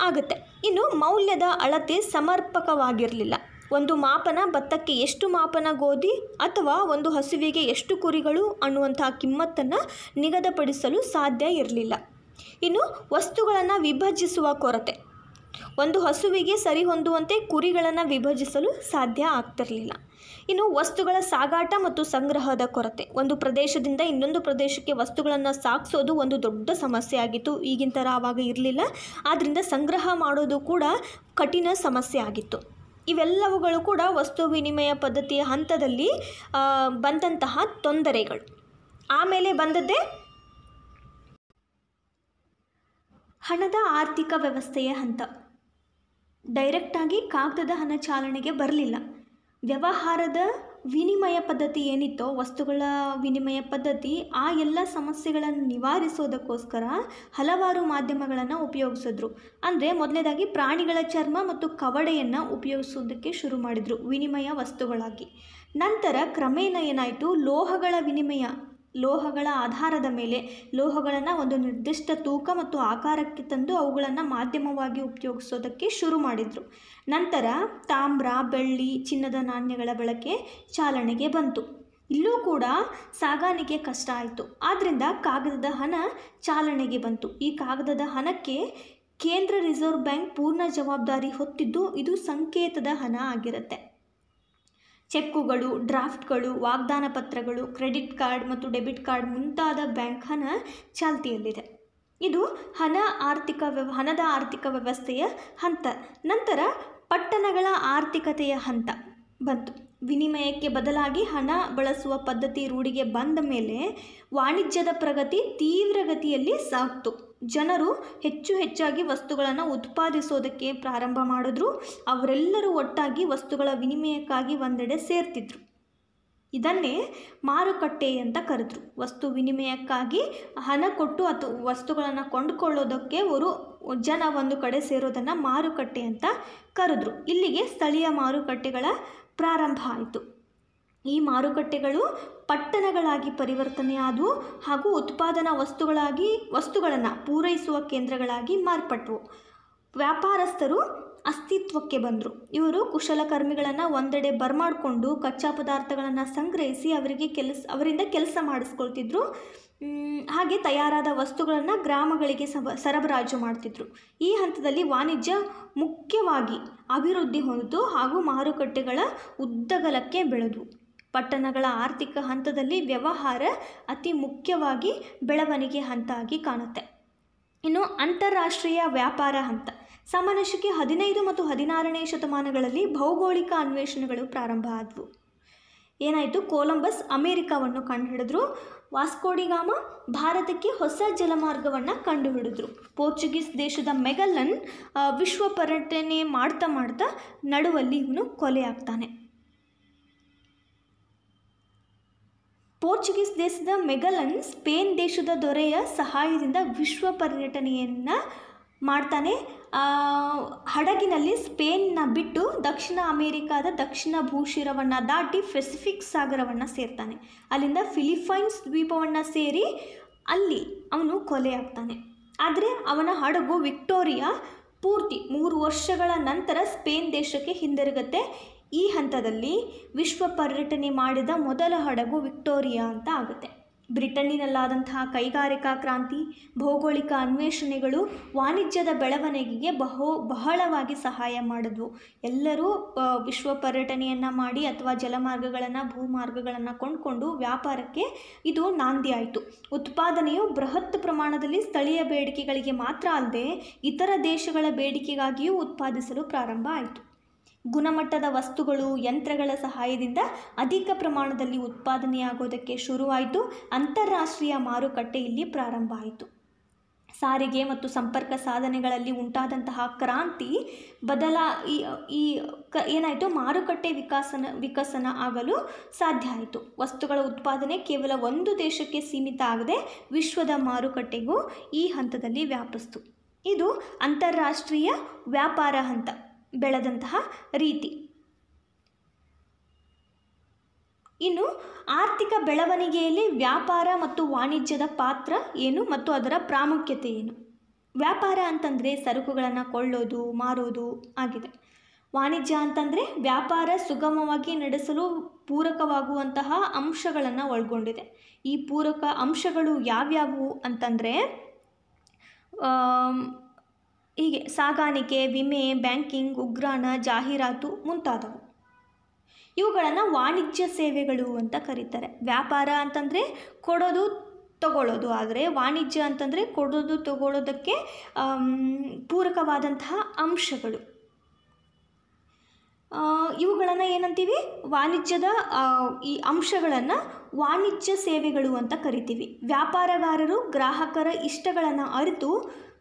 ಆಗುತ್ತೆ. ಇನ್ನು ಮೌಲ್ಯದ ಅಳತೆ ಸಮರ್ಪಕವಾಗಿರಲಿಲ್ಲ. ಒಂದು ಮಾಪನ ಭತ್ತಕ್ಕೆ ಎಷ್ಟು ಮಾಪನ ಗೋಧಿ ಅಥವಾ ಒಂದು ಹಸುವಿಗೆ ಎಷ್ಟು ಕುರಿಗಳು ಅನ್ನುವಂತಹ ಕಿಮ್ಮತ್ತನ್ನು ನಿಗದಿಪಡಿಸಲು ಸಾಧ್ಯ ಇರಲಿಲ್ಲ. ಇನ್ನು ವಸ್ತುಗಳನ್ನು ವಿಭಜಿಸುವ ಕೊರತೆ. ಒಂದು ಹಸುವಿಗೆ ಸರಿಹೊಂದುವಂತೆ ಕುರಿಗಳನ್ನು ವಿಭಜಿಸಲು ಸಾಧ್ಯ ಆಗ್ತಿರಲಿಲ್ಲ. ಇನ್ನು ವಸ್ತುಗಳ ಸಾಗಾಟ ಮತ್ತು ಸಂಗ್ರಹದ ಕೊರತೆ. ಒಂದು ಪ್ರದೇಶದಿಂದ ಇನ್ನೊಂದು ಪ್ರದೇಶಕ್ಕೆ ವಸ್ತುಗಳನ್ನು ಸಾಗಿಸೋದು ಒಂದು ದೊಡ್ಡ ಸಮಸ್ಯೆ ಆಗಿತ್ತು. ಈಗಿನ ಥರ ಆವಾಗ ಇರಲಿಲ್ಲ. ಆದ್ದರಿಂದ ಸಂಗ್ರಹ ಮಾಡೋದು ಕೂಡ ಕಠಿಣ ಸಮಸ್ಯೆ ಆಗಿತ್ತು. ಇವೆಲ್ಲವುಗಳು ಕೂಡ ವಸ್ತು ವಿನಿಮಯ ಪದ್ಧತಿಯ ಹಂತದಲ್ಲಿ ಬಂದಂತಹ ತೊಂದರೆಗಳು. ಆಮೇಲೆ ಬಂದದ್ದೇ ಹಣದ ಆರ್ಥಿಕ ವ್ಯವಸ್ಥೆಯ ಹಂತ. ಡೈರೆಕ್ಟಾಗಿ ಕಾಗದದ ಹಣ ಚಾಲನೆಗೆ ಬರಲಿಲ್ಲ. ವ್ಯವಹಾರದ ವಿನಿಮಯ ಪದ್ಧತಿ ಏನಿತ್ತೋ, ವಸ್ತುಗಳ ವಿನಿಮಯ ಪದ್ಧತಿ, ಆ ಎಲ್ಲ ಸಮಸ್ಯೆಗಳನ್ನು ನಿವಾರಿಸೋದಕ್ಕೋಸ್ಕರ ಹಲವಾರು ಮಾಧ್ಯಮಗಳನ್ನು ಉಪಯೋಗಿಸಿದ್ರು. ಅಂದರೆ ಮೊದಲನೇದಾಗಿ ಪ್ರಾಣಿಗಳ ಚರ್ಮ ಮತ್ತು ಕವಡೆಯನ್ನು ಉಪಯೋಗಿಸೋದಕ್ಕೆ ಶುರು ಮಾಡಿದರು ವಿನಿಮಯ ವಸ್ತುಗಳಾಗಿ. ನಂತರ ಕ್ರಮೇಣ ಏನಾಯಿತು, ಲೋಹಗಳ ವಿನಿಮಯ, ಲೋಹಗಳ ಆಧಾರದ ಮೇಲೆ ಲೋಹಗಳನ್ನು ಒಂದು ನಿರ್ದಿಷ್ಟ ತೂಕ ಮತ್ತು ಆಕಾರಕ್ಕೆ ತಂದು ಅವುಗಳನ್ನು ಮಾಧ್ಯಮವಾಗಿ ಉಪಯೋಗಿಸೋದಕ್ಕೆ ಶುರು ಮಾಡಿದರು. ನಂತರ ತಾಮ್ರ, ಬೆಳ್ಳಿ, ಚಿನ್ನದ ನಾಣ್ಯಗಳ ಬಳಕೆ ಚಾಲನೆಗೆ ಬಂತು. ಇಲ್ಲೂ ಕೂಡ ಸಾಗಾಣಿಕೆ ಕಷ್ಟ ಆಯಿತು. ಆದ್ದರಿಂದ ಕಾಗದದ ಹಣ ಚಾಲನೆಗೆ ಬಂತು. ಈ ಕಾಗದದ ಹಣಕ್ಕೆ ಕೇಂದ್ರ ರಿಸರ್ವ್ ಬ್ಯಾಂಕ್ ಪೂರ್ಣ ಜವಾಬ್ದಾರಿ ಹೊತ್ತಿದ್ದು ಇದು ಸಂಕೇತದ ಹಣ ಆಗಿರುತ್ತೆ. ಚೆಕ್ಕುಗಳು, ಡ್ರಾಫ್ಟ್ಗಳು, ವಾಗ್ದಾನ ಪತ್ರಗಳು, ಕ್ರೆಡಿಟ್ ಕಾರ್ಡ್ ಮತ್ತು ಡೆಬಿಟ್ ಕಾರ್ಡ್ ಮುಂತಾದ ಬ್ಯಾಂಕ್ ಹಣ ಚಾಲ್ತಿಯಲ್ಲಿದೆ. ಇದು ಹಣದ ಆರ್ಥಿಕ ವ್ಯವಸ್ಥೆಯ ಹಂತ. ನಂತರ ಪಟ್ಟಣಗಳ ಆರ್ಥಿಕತೆಯ ಹಂತ ಬಂತು. ವಿನಿಮಯಕ್ಕೆ ಬದಲಾಗಿ ಹಣ ಬಳಸುವ ಪದ್ಧತಿ ರೂಢಿಗೆ ಬಂದ ಮೇಲೆ ವಾಣಿಜ್ಯದ ಪ್ರಗತಿ ತೀವ್ರಗತಿಯಲ್ಲಿ ಸಾಗ್ತು. ಜನರು ಹೆಚ್ಚಾಗಿ ವಸ್ತುಗಳನ್ನು ಉತ್ಪಾದಿಸೋದಕ್ಕೆ ಪ್ರಾರಂಭ ಮಾಡಿದ್ರು. ಅವರೆಲ್ಲರೂ ಒಟ್ಟಾಗಿ ವಸ್ತುಗಳ ವಿನಿಮಯಕ್ಕಾಗಿ ಒಂದೆಡೆ ಸೇರ್ತಿದ್ರು. ಇದನ್ನೇ ಮಾರುಕಟ್ಟೆ ಅಂತ ಕರೆದ್ರು. ವಸ್ತು ವಿನಿಮಯಕ್ಕಾಗಿ ಹಣ ಕೊಟ್ಟು ಅಥವಾ ವಸ್ತುಗಳನ್ನು ಕೊಂಡುಕೊಳ್ಳೋದಕ್ಕೆ ಜನ ಒಂದು ಕಡೆ ಸೇರೋದನ್ನು ಮಾರುಕಟ್ಟೆ ಅಂತ ಕರೆದ್ರು. ಇಲ್ಲಿಗೆ ಸ್ಥಳೀಯ ಮಾರುಕಟ್ಟೆಗಳ ಪ್ರಾರಂಭ ಆಯಿತು. ಈ ಮಾರುಕಟ್ಟೆಗಳು ಪಟ್ಟಣಗಳಾಗಿ ಪರಿವರ್ತನೆ ಆದವು ಹಾಗೂ ಉತ್ಪಾದನಾ ವಸ್ತುಗಳನ್ನು ಪೂರೈಸುವ ಕೇಂದ್ರಗಳಾಗಿ ಮಾರ್ಪಟ್ಟವು. ವ್ಯಾಪಾರಸ್ಥರು ಅಸ್ತಿತ್ವಕ್ಕೆ ಬಂದರು. ಇವರು ಕುಶಲಕರ್ಮಿಗಳನ್ನು ಒಂದೆಡೆ ಬರಮಾಡಿಕೊಂಡು ಕಚ್ಚಾ ಪದಾರ್ಥಗಳನ್ನು ಸಂಗ್ರಹಿಸಿ ಅವರಿಂದ ಕೆಲಸ ಮಾಡಿಸ್ಕೊಳ್ತಿದ್ರು. ಹಾಗೆ ತಯಾರಾದ ವಸ್ತುಗಳನ್ನು ಗ್ರಾಮಗಳಿಗೆ ಸರಬರಾಜು ಮಾಡ್ತಿದ್ರು. ಈ ಹಂತದಲ್ಲಿ ವಾಣಿಜ್ಯ ಮುಖ್ಯವಾಗಿ ಅಭಿವೃದ್ಧಿ ಹೊಂದಿತು ಹಾಗೂ ಮಾರುಕಟ್ಟೆಗಳ ಉದ್ದಗಲಕ್ಕೆ ಬೆಳೆದವು. ಪಟ್ಟಣಗಳ ಆರ್ಥಿಕ ಹಂತದಲ್ಲಿ ವ್ಯವಹಾರ ಅತಿ ಮುಖ್ಯವಾಗಿ ಬೆಳವಣಿಗೆ ಹಂತ ಆಗಿ ಕಾಣುತ್ತೆ. ಇನ್ನು ಅಂತಾರಾಷ್ಟ್ರೀಯ ವ್ಯಾಪಾರ ಹಂತ. ಸಾಮಾನ್ಯಕ್ಕೆ 15 ಮತ್ತು 16ನೇ ಶತಮಾನಗಳಲ್ಲಿ ಭೌಗೋಳಿಕ ಅನ್ವೇಷಣೆಗಳು ಪ್ರಾರಂಭ ಆದವು. ಏನಾಯಿತು, ಕೊಲಂಬಸ್ ಅಮೇರಿಕಾವನ್ನು ಕಂಡುಹಿಡಿದ್ರು. ವಾಸ್ಕೋಡಿಗಾಮ ಭಾರತಕ್ಕೆ ಹೊಸ ಜಲಮಾರ್ಗವನ್ನು ಕಂಡುಹಿಡಿದ್ರು. ಪೋರ್ಚುಗೀಸ್ ದೇಶದ ಮೆಗಲ್ಲನ್ ವಿಶ್ವ ಪರ್ಯಟನೆ ಮಾಡ್ತಾ ನಡುವಲ್ಲಿ ಇವನು ಕೊಲೆಯಾಗ್ತಾನೆ. ಪೋರ್ಚುಗೀಸ್ ದೇಶದ ಮೆಗಲ್ಲನ್ ಸ್ಪೇನ್ ದೇಶದ ದೊರೆಯ ಸಹಾಯದಿಂದ ವಿಶ್ವ ಪರ್ಯಟನೆಯನ್ನು ಮಾಡ್ತಾನೆ. ಹಡಗಿನಲ್ಲಿ ಸ್ಪೇನ್ನ ಬಿಟ್ಟು ದಕ್ಷಿಣ ಅಮೇರಿಕಾದ ದಕ್ಷಿಣ ಭೂಶಿರವನ್ನು ದಾಟಿ ಪೆಸಿಫಿಕ್ ಸಾಗರವನ್ನು ಸೇರ್ತಾನೆ. ಅಲ್ಲಿಂದ ಫಿಲಿಪೈನ್ಸ್ ದ್ವೀಪವನ್ನು ಸೇರಿ ಅಲ್ಲಿ ಅವನು ಕೊಲೆಯಾಗ್ತಾನೆ. ಆದರೆ ಅವನ ಹಡಗು ವಿಕ್ಟೋರಿಯಾ ಪೂರ್ತಿ 3 ವರ್ಷಗಳ ನಂತರ ಸ್ಪೇನ್ ದೇಶಕ್ಕೆ ಹಿಂದಿರುಗುತ್ತೆ. ಈ ಹಂತದಲ್ಲಿ ವಿಶ್ವ ಪರ್ಯಟನೆ ಮಾಡಿದ ಮೊದಲ ಹಡಗು ವಿಕ್ಟೋರಿಯಾ ಅಂತ ಆಗುತ್ತೆ. ಬ್ರಿಟನ್ನಿನಲ್ಲಾದಂತಹ ಕೈಗಾರಿಕಾ ಕ್ರಾಂತಿ, ಭೌಗೋಳಿಕ ಅನ್ವೇಷಣೆಗಳು ವಾಣಿಜ್ಯದ ಬೆಳವಣಿಗೆಗೆ ಬಹಳವಾಗಿ ಸಹಾಯ ಮಾಡಿದ್ವು. ಎಲ್ಲರೂ ವಿಶ್ವ ಪರ್ಯಟನೆಯನ್ನು ಮಾಡಿ ಅಥವಾ ಜಲಮಾರ್ಗಗಳನ್ನು ಭೂಮಾರ್ಗಗಳನ್ನು ಕೊಂಡುಕೊಂಡು ವ್ಯಾಪಾರಕ್ಕೆ ಇದು ನಾಂದಿ ಆಯಿತು. ಉತ್ಪಾದನೆಯು ಬೃಹತ್ ಪ್ರಮಾಣದಲ್ಲಿ ಸ್ಥಳೀಯ ಬೇಡಿಕೆಗಳಿಗೆ ಮಾತ್ರ ಅಲ್ಲದೆ ಇತರ ದೇಶಗಳ ಬೇಡಿಕೆಗಾಗಿಯೂ ಉತ್ಪಾದಿಸಲು ಪ್ರಾರಂಭ ಆಯಿತು. ಗುಣಮಟ್ಟದ ವಸ್ತುಗಳು, ಯಂತ್ರಗಳ ಸಹಾಯದಿಂದ ಅಧಿಕ ಪ್ರಮಾಣದಲ್ಲಿ ಉತ್ಪಾದನೆಯಾಗೋದಕ್ಕೆ ಶುರುವಾಯಿತು. ಅಂತಾರಾಷ್ಟ್ರೀಯ ಮಾರುಕಟ್ಟೆ ಇಲ್ಲಿ ಪ್ರಾರಂಭ ಆಯಿತು. ಸಾರಿಗೆ ಮತ್ತು ಸಂಪರ್ಕ ಸಾಧನೆಗಳಲ್ಲಿ ಉಂಟಾದಂತಹ ಕ್ರಾಂತಿ ಏನಾಯಿತು, ಮಾರುಕಟ್ಟೆ ವಿಕಸನ ಆಗಲು ಸಾಧ್ಯ ಆಯಿತು. ವಸ್ತುಗಳ ಉತ್ಪಾದನೆ ಕೇವಲ ಒಂದು ದೇಶಕ್ಕೆ ಸೀಮಿತ ಆಗದೆ ವಿಶ್ವದ ಮಾರುಕಟ್ಟೆಗೂ ಈ ಹಂತದಲ್ಲಿ ವ್ಯಾಪಿಸ್ತು. ಇದು ಅಂತಾರಾಷ್ಟ್ರೀಯ ವ್ಯಾಪಾರ ಹಂತ ಬೆಳೆದಂತಹ ರೀತಿ. ಇನ್ನು ಆರ್ಥಿಕ ಬೆಳವಣಿಗೆಯಲ್ಲಿ ವ್ಯಾಪಾರ ಮತ್ತು ವಾಣಿಜ್ಯದ ಪಾತ್ರ ಏನು ಮತ್ತು ಅದರ ಪ್ರಾಮುಖ್ಯತೆ ಏನು? ವ್ಯಾಪಾರ ಅಂತಂದರೆ ಸರಕುಗಳನ್ನು ಕೊಳ್ಳೋದು, ಮಾರೋದು ಆಗಿದೆ. ವಾಣಿಜ್ಯ ಅಂತಂದರೆ ವ್ಯಾಪಾರ ಸುಗಮವಾಗಿ ನಡೆಸಲು ಪೂರಕವಾಗುವಂತಹ ಅಂಶಗಳನ್ನು ಒಳಗೊಂಡಿದೆ. ಈ ಪೂರಕ ಅಂಶಗಳು ಯಾವ್ಯಾವು ಅಂತಂದರೆ ಹೀಗೆ ಸಾಗಾಣಿಕೆ, ವಿಮೆ, ಬ್ಯಾಂಕಿಂಗ್, ಉಗ್ರಾಣ, ಜಾಹೀರಾತು ಮುಂತಾದವು. ಇವುಗಳನ್ನು ವಾಣಿಜ್ಯ ಸೇವೆಗಳು ಅಂತ ಕರೀತಾರೆ. ವ್ಯಾಪಾರ ಅಂತಂದರೆ ಕೊಡೋದು ತಗೊಳ್ಳೋದು, ಆದರೆ ವಾಣಿಜ್ಯ ಅಂತಂದರೆ ಕೊಡೋದು ತಗೊಳ್ಳೋದಕ್ಕೆ ಪೂರಕವಾದಂತಹ ಅಂಶಗಳು. ಇವುಗಳನ್ನು ಏನಂತೀವಿ? ವಾಣಿಜ್ಯದ ಈ ಅಂಶಗಳನ್ನು ವಾಣಿಜ್ಯ ಸೇವೆಗಳು ಅಂತ ಕರಿತೀವಿ. ವ್ಯಾಪಾರಗಾರರು ಗ್ರಾಹಕರ ಇಷ್ಟಗಳನ್ನು ಅರಿತು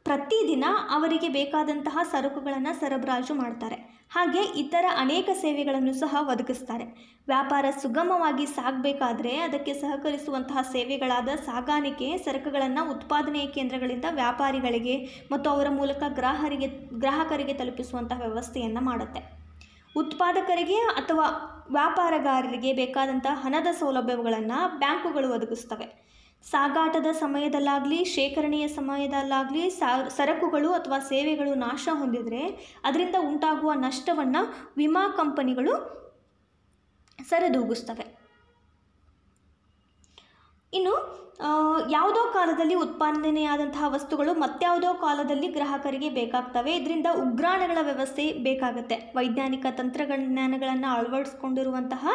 ಪ್ರತಿದಿನ ಅವರಿಗೆ ಬೇಕಾದಂತಹ ಸರಕುಗಳನ್ನು ಸರಬರಾಜು ಮಾಡ್ತಾರೆ. ಹಾಗೆ ಇತರ ಅನೇಕ ಸೇವೆಗಳನ್ನು ಸಹ ಒದಗಿಸ್ತಾರೆ. ವ್ಯಾಪಾರ ಸುಗಮವಾಗಿ ಸಾಗಬೇಕಾದ್ರೆ ಅದಕ್ಕೆ ಸಹಕರಿಸುವಂತಹ ಸೇವೆಗಳಾದ ಸಾಗಾಣಿಕೆ, ಸರಕುಗಳನ್ನು ಉತ್ಪಾದನೆಯ ಕೇಂದ್ರಗಳಿಂದ ವ್ಯಾಪಾರಿಗಳಿಗೆ ಮತ್ತು ಅವರ ಮೂಲಕ ಗ್ರಾಹಕರಿಗೆ ತಲುಪಿಸುವಂತಹ ವ್ಯವಸ್ಥೆಯನ್ನು ಮಾಡುತ್ತೆ. ಉತ್ಪಾದಕರಿಗೆ ಅಥವಾ ವ್ಯಾಪಾರಗಾರರಿಗೆ ಬೇಕಾದಂತಹ ಹಣದ ಸೌಲಭ್ಯಗಳನ್ನು ಬ್ಯಾಂಕುಗಳು ಒದಗಿಸ್ತವೆ. ಸಾಗಾಟದ ಸಮಯದಲ್ಲಾಗಲಿ ಶೇಖರಣೆಯ ಸಮಯದಲ್ಲಾಗಲಿ ಸರಕುಗಳು ಅಥವಾ ಸೇವೆಗಳು ನಾಶ ಹೊಂದಿದರೆ ಅದರಿಂದ ಉಂಟಾಗುವ ನಷ್ಟವನ್ನು ವಿಮಾ ಕಂಪನಿಗಳು ಸರಿದೂಗಿಸ್ತವೆ. ಇನ್ನು ಯಾವುದೋ ಕಾಲದಲ್ಲಿ ಉತ್ಪಾದನೆಯಾದಂತಹ ವಸ್ತುಗಳು ಮತ್ಯಾವುದೋ ಕಾಲದಲ್ಲಿ ಗ್ರಾಹಕರಿಗೆ ಬೇಕಾಗ್ತವೆ. ಇದರಿಂದ ಉಗ್ರಾಣಗಳ ವ್ಯವಸ್ಥೆ ಬೇಕಾಗುತ್ತೆ. ವೈಜ್ಞಾನಿಕ ತಂತ್ರಜ್ಞಾನಗಳನ್ನು ಅಳವಡಿಸ್ಕೊಂಡಿರುವಂತಹ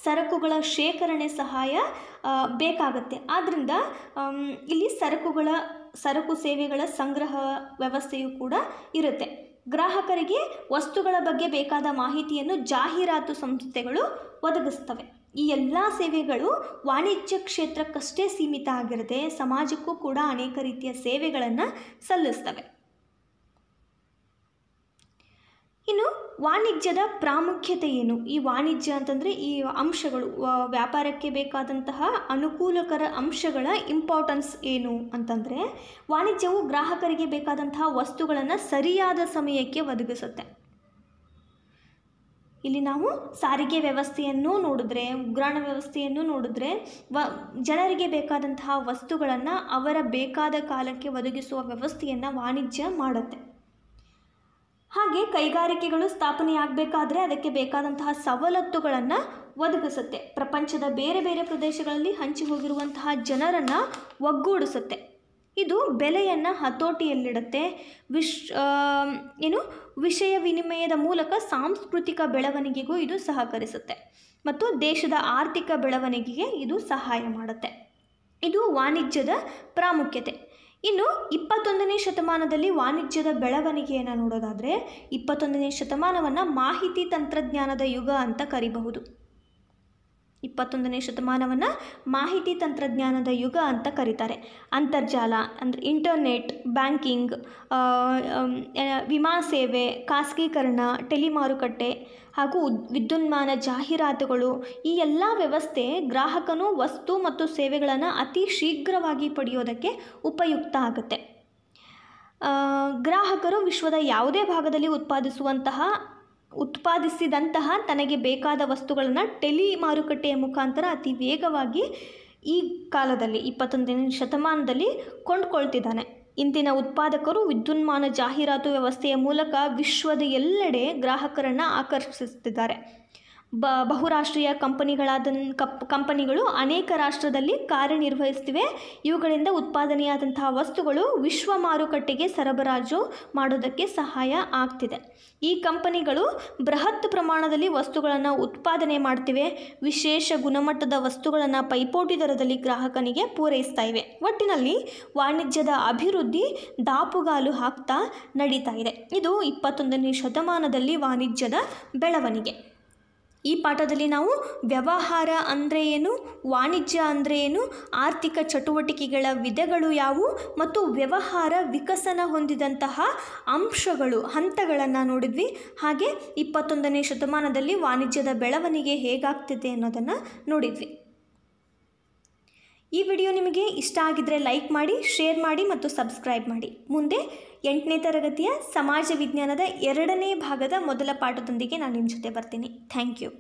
ಸರಕುಗಳ ಶೇಖರಣೆ ಸಹಾಯ ಬೇಕಾಗುತ್ತೆ. ಆದ್ದರಿಂದ ಇಲ್ಲಿ ಸರಕು ಸೇವೆಗಳ ಸಂಗ್ರಹ ವ್ಯವಸ್ಥೆಯು ಕೂಡ ಇರುತ್ತೆ. ಗ್ರಾಹಕರಿಗೆ ವಸ್ತುಗಳ ಬಗ್ಗೆ ಬೇಕಾದ ಮಾಹಿತಿಯನ್ನು ಜಾಹೀರಾತು ಸಂಸ್ಥೆಗಳು ಒದಗಿಸ್ತವೆ. ಈ ಎಲ್ಲ ಸೇವೆಗಳು ವಾಣಿಜ್ಯ ಕ್ಷೇತ್ರಕ್ಕಷ್ಟೇ ಸೀಮಿತ ಆಗಿರದೆ ಸಮಾಜಕ್ಕೂ ಕೂಡ ಅನೇಕ ರೀತಿಯ ಸೇವೆಗಳನ್ನು ಸಲ್ಲಿಸ್ತವೆ. ಇನ್ನು ವಾಣಿಜ್ಯದ ಪ್ರಾಮುಖ್ಯತೆ ಏನು? ಈ ವಾಣಿಜ್ಯ ಅಂತಂದರೆ ಈ ಅಂಶಗಳು, ವ್ಯಾಪಾರಕ್ಕೆ ಬೇಕಾದಂತಹ ಅನುಕೂಲಕರ ಅಂಶಗಳ ಇಂಪಾರ್ಟೆನ್ಸ್ ಏನು ಅಂತಂದರೆ, ವಾಣಿಜ್ಯವು ಗ್ರಾಹಕರಿಗೆ ಬೇಕಾದಂತಹ ವಸ್ತುಗಳನ್ನು ಸರಿಯಾದ ಸಮಯಕ್ಕೆ ಒದಗಿಸುತ್ತೆ. ಇಲ್ಲಿ ನಾವು ಸಾರಿಗೆ ವ್ಯವಸ್ಥೆಯನ್ನು ನೋಡಿದ್ರೆ, ಉಗ್ರಾಣ ವ್ಯವಸ್ಥೆಯನ್ನು ನೋಡಿದ್ರೆ ಜನರಿಗೆ ಬೇಕಾದಂತಹ ವಸ್ತುಗಳನ್ನು ಅವರ ಬೇಕಾದ ಕಾಲಕ್ಕೆ ಒದಗಿಸುವ ವ್ಯವಸ್ಥೆಯನ್ನು ವಾಣಿಜ್ಯ ಮಾಡುತ್ತೆ. ಹಾಗೆ ಕೈಗಾರಿಕೆಗಳು ಸ್ಥಾಪನೆಯಾಗಬೇಕಾದ್ರೆ ಅದಕ್ಕೆ ಬೇಕಾದಂತಹ ಸವಲತ್ತುಗಳನ್ನು ಒದಗಿಸುತ್ತೆ. ಪ್ರಪಂಚದ ಬೇರೆ ಬೇರೆ ಪ್ರದೇಶಗಳಲ್ಲಿ ಹಂಚಿ ಹೋಗಿರುವಂತಹ ಜನರನ್ನು ಒಗ್ಗೂಡಿಸುತ್ತೆ. ಇದು ಬೆಲೆಯನ್ನು ಹತೋಟಿಯಲ್ಲಿಡುತ್ತೆ. ವಿಷಯ ವಿನಿಮಯದ ಮೂಲಕ ಸಾಂಸ್ಕೃತಿಕ ಬೆಳವಣಿಗೆಗೂ ಇದು ಸಹಕರಿಸುತ್ತೆ ಮತ್ತು ದೇಶದ ಆರ್ಥಿಕ ಬೆಳವಣಿಗೆಗೆ ಇದು ಸಹಾಯ ಮಾಡುತ್ತೆ. ಇದು ವಾಣಿಜ್ಯದ ಪ್ರಾಮುಖ್ಯತೆ. ಇನ್ನು 21ನೇ ಶತಮಾನದಲ್ಲಿ ವಾಣಿಜ್ಯದ ಬೆಳವಣಿಗೆಯನ್ನು ನೋಡೋದಾದರೆ 21ನೇ ಶತಮಾನವನ್ನು ಮಾಹಿತಿ ತಂತ್ರಜ್ಞಾನದ ಯುಗ ಅಂತ ಕರಿಬಹುದು. 21ನೇ ಶತಮಾನವನ್ನು ಮಾಹಿತಿ ತಂತ್ರಜ್ಞಾನದ ಯುಗ ಅಂತ ಕರೀತಾರೆ. ಅಂತರ್ಜಾಲ ಅಂದರೆ ಇಂಟರ್ನೆಟ್, ಬ್ಯಾಂಕಿಂಗ್, ವಿಮಾ ಸೇವೆ, ಖಾಸಗೀಕರಣ, ಟೆಲಿಮಾರುಕಟ್ಟೆ ಹಾಗೂ ವಿದ್ಯುನ್ಮಾನ ಜಾಹೀರಾತುಗಳು, ಈ ಎಲ್ಲ ವ್ಯವಸ್ಥೆ ಗ್ರಾಹಕನು ವಸ್ತು ಮತ್ತು ಸೇವೆಗಳನ್ನು ಅತಿ ಶೀಘ್ರವಾಗಿ ಪಡೆಯೋದಕ್ಕೆ ಉಪಯುಕ್ತ ಆಗುತ್ತೆ. ಗ್ರಾಹಕರು ವಿಶ್ವದ ಯಾವುದೇ ಭಾಗದಲ್ಲಿ ಉತ್ಪಾದಿಸಿದಂತಹ ತನಗೆ ಬೇಕಾದ ವಸ್ತುಗಳನ್ನು ಟೆಲಿಮಾರುಕಟ್ಟೆಯ ಮುಖಾಂತರ ಅತಿ ವೇಗವಾಗಿ ಈ ಕಾಲದಲ್ಲಿ 21ನೇ ಶತಮಾನದಲ್ಲಿ ಕೊಂಡ್ಕೊಳ್ತಿದ್ದಾನೆ. ಇಂದಿನ ಉತ್ಪಾದಕರು ವಿದ್ಯುನ್ಮಾನ ಜಾಹೀರಾತು ವ್ಯವಸ್ಥೆಯ ಮೂಲಕ ವಿಶ್ವದ ಎಲ್ಲೆಡೆ ಗ್ರಾಹಕರನ್ನು ಆಕರ್ಷಿಸುತ್ತಿದ್ದಾರೆ. ಬಹುರಾಷ್ಟ್ರೀಯ ಕಂಪನಿಗಳು ಅನೇಕ ರಾಷ್ಟ್ರದಲ್ಲಿ ಕಾರ್ಯನಿರ್ವಹಿಸ್ತಿವೆ. ಇವುಗಳಿಂದ ಉತ್ಪಾದನೆಯಾದಂತಹ ವಸ್ತುಗಳು ವಿಶ್ವ ಮಾರುಕಟ್ಟೆಗೆ ಸರಬರಾಜು ಮಾಡೋದಕ್ಕೆ ಸಹಾಯ ಆಗ್ತಿದೆ. ಈ ಕಂಪನಿಗಳು ಬೃಹತ್ ಪ್ರಮಾಣದಲ್ಲಿ ವಸ್ತುಗಳನ್ನು ಉತ್ಪಾದನೆ ಮಾಡ್ತಿವೆ. ವಿಶೇಷ ಗುಣಮಟ್ಟದ ವಸ್ತುಗಳನ್ನು ಪೈಪೋಟಿ ದರದಲ್ಲಿ ಗ್ರಾಹಕನಿಗೆ ಪೂರೈಸ್ತಾ ಇವೆ. ಒಟ್ಟಿನಲ್ಲಿ ವಾಣಿಜ್ಯದ ಅಭಿವೃದ್ಧಿ ದಾಪುಗಾಲು ಹಾಕ್ತಾ ನಡೀತಾ ಇದೆ. ಇದು 21ನೇ ಶತಮಾನದಲ್ಲಿ ವಾಣಿಜ್ಯದ ಬೆಳವಣಿಗೆ. ಈ ಪಾಠದಲ್ಲಿ ನಾವು ವ್ಯವಹಾರ ಅಂದರೆ ಏನು, ವಾಣಿಜ್ಯ ಅಂದರೆ ಏನು, ಆರ್ಥಿಕ ಚಟುವಟಿಕೆಗಳ ವಿಧಗಳು ಯಾವುವು ಮತ್ತು ವ್ಯವಹಾರ ವಿಕಸನ ಹೊಂದಿದಂತಹ ಹಂತಗಳನ್ನು ನೋಡಿದ್ವಿ. ಹಾಗೆ 21ನೇ ಶತಮಾನದಲ್ಲಿ ವಾಣಿಜ್ಯದ ಬೆಳವಣಿಗೆ ಹೇಗಾಗ್ತಿದೆ ಅನ್ನೋದನ್ನು ನೋಡಿದ್ವಿ. ಈ ವಿಡಿಯೋ ನಿಮಗೆ ಇಷ್ಟ ಆಗಿದ್ದರೆ ಲೈಕ್ ಮಾಡಿ, ಶೇರ್ ಮಾಡಿ ಮತ್ತು ಸಬ್ಸ್ಕ್ರೈಬ್ ಮಾಡಿ. ಮುಂದೆ 8ನೇ ತರಗತಿಯ ಸಮಾಜ ವಿಜ್ಞಾನದ 2ನೇ ಭಾಗದ ಮೊದಲ ಪಾಠದೊಂದಿಗೆ ನಾನು ನಿಮ್ಮ ಜೊತೆ ಬರ್ತೀನಿ. Thank you.